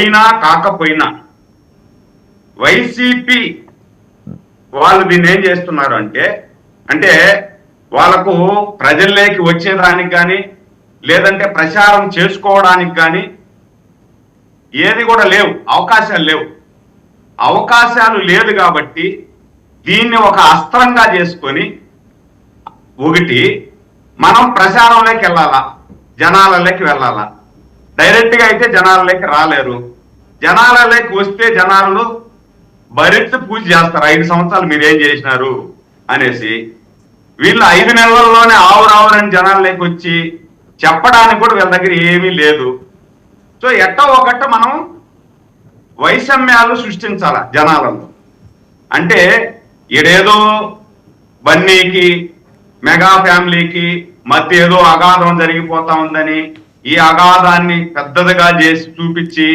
అయినా కాకపోయినా వైసీపీ వాళ్ళు దీన్ని ఏం చేస్తున్నారు అంటే వాళ్ళకు ప్రజల్లోకి వచ్చేదానికి కానీ లేదంటే ప్రచారం చేసుకోవడానికి కానీ ఏది కూడా లేవు, అవకాశాలు లేవు. అవకాశాలు లేదు కాబట్టి దీన్ని ఒక అస్త్రంగా చేసుకొని ఒకటి మనం ప్రచారంలోకి వెళ్ళాలా, జనాలలోకి వెళ్ళాలా. డైరెక్ట్గా అయితే జనాలలోకి రాలేరు. జనాలలోకి వస్తే జనాలు భరిత పూజ చేస్తారు, 5 సంవత్సరాలు మీరేం చేసినారు అనేసి. వీళ్ళు 5 నెలల్లోనే ఆవురావురని జనాల్లోకి వచ్చి చెప్పడానికి కూడా వీళ్ళ దగ్గర ఏమీ లేదు. సో ఎట్టో ఒకట మనం వైషమ్యాలు సృష్టించాల జనాలలో. అంటే ఈడేదో బన్నీకి మెగా ఫ్యామిలీకి మధ్య ఏదో అగాధం జరిగిపోతా ఉందని ఈ అగాధాన్ని పెద్దదిగా చేసి చూపించి